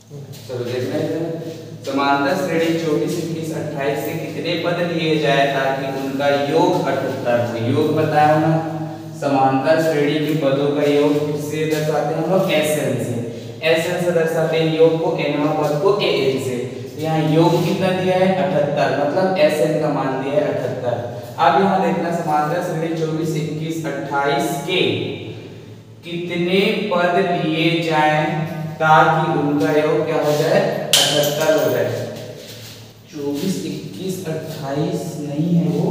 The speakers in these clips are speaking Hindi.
चलो देखना है। समांतर श्रेणी 24, 21, 28 से कितने पद लिए जाए ताकि उनका योग 78 हो। योग बताया ना, समांतर श्रेणी के पदों का योग किससे दर्शाते हैं हम लोग? SN से। SN से दर्शाते हैं योग को, nवां पद को AN से। तो यहाँ योग कितना दिया है? 78, मतलब SN का मान दिया है 78। अब यहाँ देखना, समांतर श्रेणी 24, 21, 28 के कितने पद लिए जाएं ताकि उनका योग क्या हो जाए? 78 हो जाए। 24, 21, 28 नहीं है, वो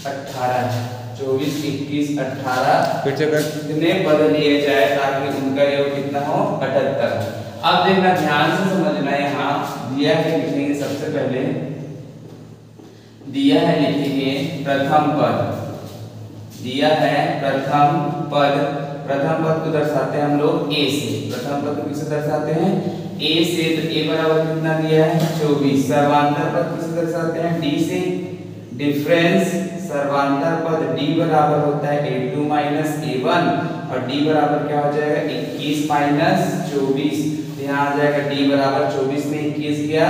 18 है। 24, 21, 18 कितने पद लिए जाए ताकि उनका योग कितना हो? 78। अब देखना, ध्यान से समझना, यहाँ दिया है, लिखेंगे सबसे पहले दिया है, लिखेंगे प्रथम पद। दिया है प्रथम पद। प्रथम पद को दर्शाते हैं हम लोग A से। प्रथम पद को किससे दर्शाते हैं? A से। तो A बराबर कितना दिया है? 24। सर्वांतर पद किससे दर्शाते हैं? D से। डिफरेंस सर्वांतर पद D बराबर होता है A2 माइनस A1 और D बराबर क्या हो जाएगा? 21 माइनस 24। यहाँ आ जाएगा D बराबर 24 में 21 क्या?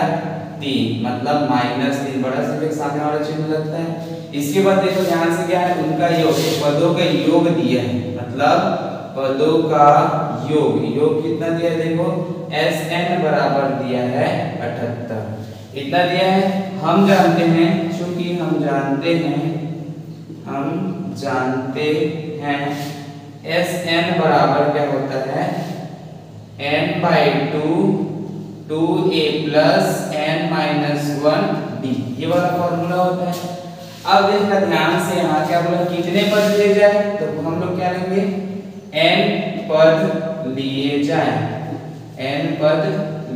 3, मतलब -3। बड़ा से सामने वाला चिन्ह लगता है। इसके बाद देखो ध्यान से, क्या है? उनका योग, पदों का योग दिया है, मतलब पदों का योग। योग कितना दिया है? देखो SN बराबर दिया है 78। इतना दिया है। हम जानते हैं, चूंकि हम जानते हैं SN बराबर क्या होता है? n/2 2a प्लस n-1d, ये वाला फॉर्मूला होता है। अब देखना ध्यान से, यहाँ क्या बोला? कितने पद लिए जाए? तो हम लोग क्या लेंगे? n पद लिए जाए। n पद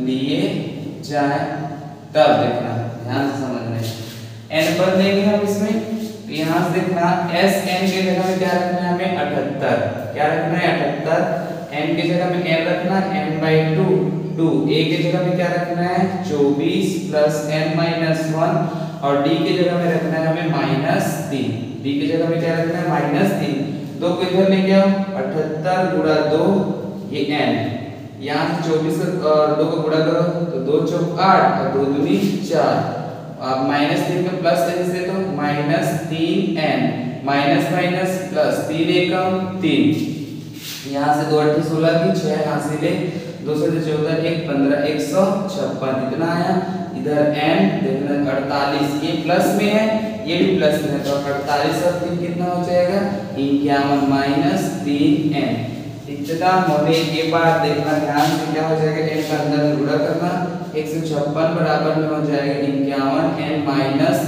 लिए जाए, तब देखना, ध्यान से समझना है। n पद लेंगे हम इसमें, तो यहाँ से देखना, SN के जगह में क्या रखना है हमें? 78। क्या रखना है? 78। n की जगह में n रखना, n/2 2। a की जगह में क्या रखना है? 24 प्लस n-1 और d की जगह में रखना है हमें -3। d की जगह में क्या रखना है? -3। 2 को इधर लेके आओ, 78 गुणा 2, ये n। यहाँ से 24 और 2 को गुणा करो तो 2 चौक 8 और 2 दूनी 4। अब -3 में प्लस n से तो -3n माइनस माइनस प्लस 3 एकम 3। यहाँ से 2 8 16 की 6 हासिले, 2 से 14 1 15 156 इतना आया। इधर n देखना 48, ये प्लस में है, ये भी प्लस में है, तो 48 और 3 कितना हो जाएगा? 51 माइनस 3n। इतना होने के बाद देखना ध्यान से, क्या हो जाएगा? n का अंदर गुणा करना, 156 बराबर में हो जाएगा 51 n माइनस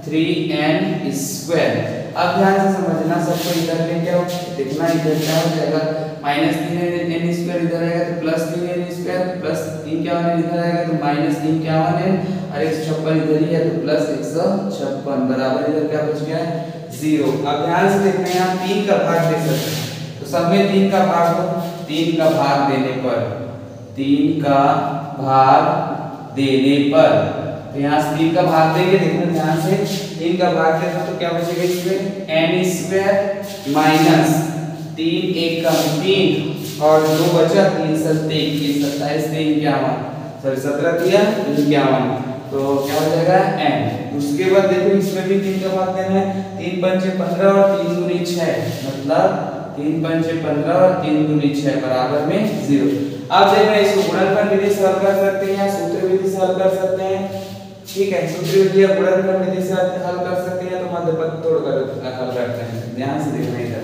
3n स्क्वायर। अब ध्यान से समझना, सबको इधर लेके आओ, देखना इधर क्या हो जाएगा? -3n स्क्वायर इधर आएगा तो +3n स्क्वायर, प्लस 351 इधर आएगा तो -351n और 156 इधर ही है तो +156 बराबर इधर क्या बच गया? 0। अब ध्यान से देखना, यहाँ 3 का भाग दे सकते हैं, तो सब में 3 का भाग दो। 3 का भाग देने पर, 3 का भाग देने पर, तो यहाँ से 3 का भाग देंगे। देखना ध्यान से, 3 का भाग देना तो क्या बचेगा इसमें? n स्क्वायर माइनस 3 एकम 3 और 2 बचा 3 सत्ते 21 27 3 51, सॉरी 17 दिया 51, तो क्या हो जाएगा? n। उसके बाद देखो इसमें भी 3 का भाग देना है, 3 पंचे 15 और 3 दूनी 6, मतलब 3 पंचे 15 और 3 दूनी 6 बराबर में 0। अब देखना, इसको गुणनफल विधि से हल कर सकते हैं या सूत्र विधि से हल कर सकते हैं। ठीक है, सूत्र विधि या गुणनफल विधि से हल कर सकते हैं, तो मध्य पद तोड़कर हल करते हैं। ध्यान से देखना इधर,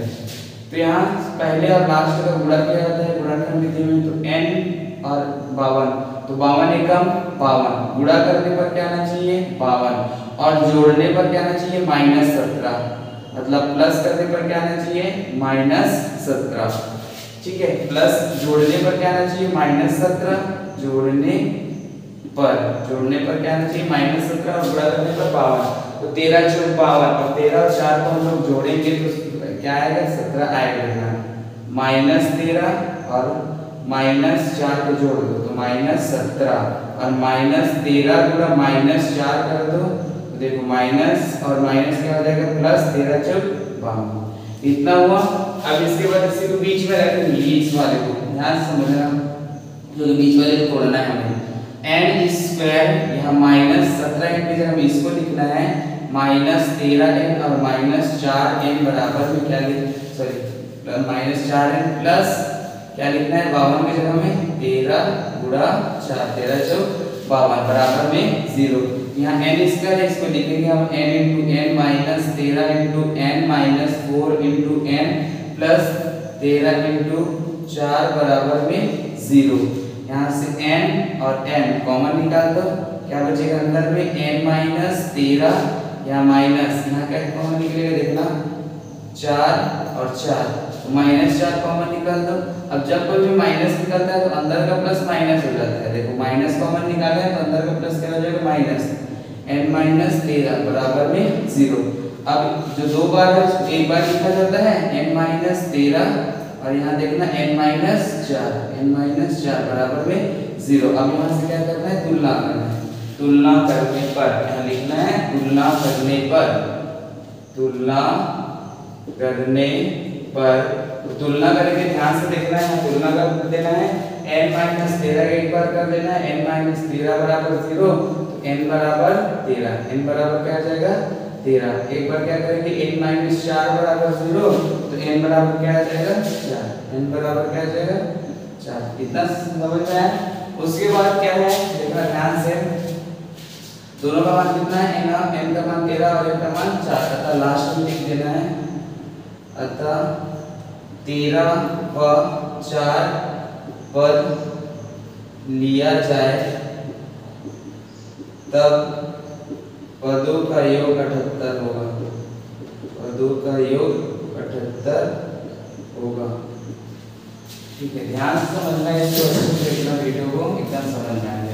तो यहाँ पहले और लास्ट का गुणा किया जाता है गुणनफल विधि में, तो n और 52, तो 52 एकम 52, गुणा करने पर क्या आना चाहिए? 52 और जोड़ने पर क्या आना चाहिए? -17, मतलब प्लस करने पर क्या आना चाहिए? -17। ठीक है, प्लस जोड़ने पर क्या आना चाहिए? -17, जोड़ने पर क्या आना चाहिए? -17 और गुणा करने पर 52, तो 13 चौक 52 और 13 और 4 को हम लोग जोड़ेंगे तो क्या आएगा? 17 आएगा। -13 और -4 को जोड़ दो तो -17 और -13 गुणा -4 कर दो तो देखो माइनस और माइनस क्या हो जाएगा? +13 चौक 52। इतना हुआ। अब इसके बाद इसी को बीच में रखेंगे, इस वाले को ध्यान से समझना, जो बीच वाले को तोड़ना है हमें। n स्क्वायर यहाँ -17 के जगह हमें इसको लिखना है -13n और -4n बराबर में क्या -4n प्लस क्या लिखना है 52 की जगह हमें 13 गुणा 4 13 जो 52 बराबर में 0। यहाँ n स्क्वायर है इसको लिखेंगे हम n × n - 13 × n - 4 × n plus 13 × 4 बराबर में 0। यहाँ से n और n कॉमन निकाल दो, क्या बचेगा अंदर में n - 13 या माइनस यहाँ क्या कॉमन निकलेगा देखना 4 और 4 तो -4 कॉमन निकाल दो। अब जब कोई भी माइनस निकलता है तो अंदर का प्लस माइनस हो जाता है। देखो माइनस कॉमन निकाला है तो अंदर का प्लस क्या हो जाएगा माइनस n - 13 बराबर में 0। अब जो दो बार है एक बार लिखा जाता है n - 13 और यहाँ देखना n - 4 बराबर में 0। अब यहाँ से क्या करना है तुलना करना है। तुलना करने पर यहाँ लिखना है तुलना करने पर तुलना करके ध्यान से देखना है। तुलना कर देना है n - 13 एक बार कर देना है n - 13 बराबर 0 तो n बराबर 13 n बराबर क्या आ जाएगा 13। एक बार क्या करेंगे n - 4 बराबर 0 तो n बराबर क्या आ जाएगा 4 n बराबर क्या आ जाएगा 4। इतना समझ में आया। उसके बाद क्या है देखना ध्यान से, दोनों का मान कितना है n का मान 13 और n का मान 4 अतः लास्ट में लिख देना है अतः 13 व 4 पद लिया जाए तब पदों का योग 78 होगा। पदों का योग 78 होगा। ठीक है, ध्यान से समझना है इसको, अच्छे से देखना वीडियो को एकदम समझना है।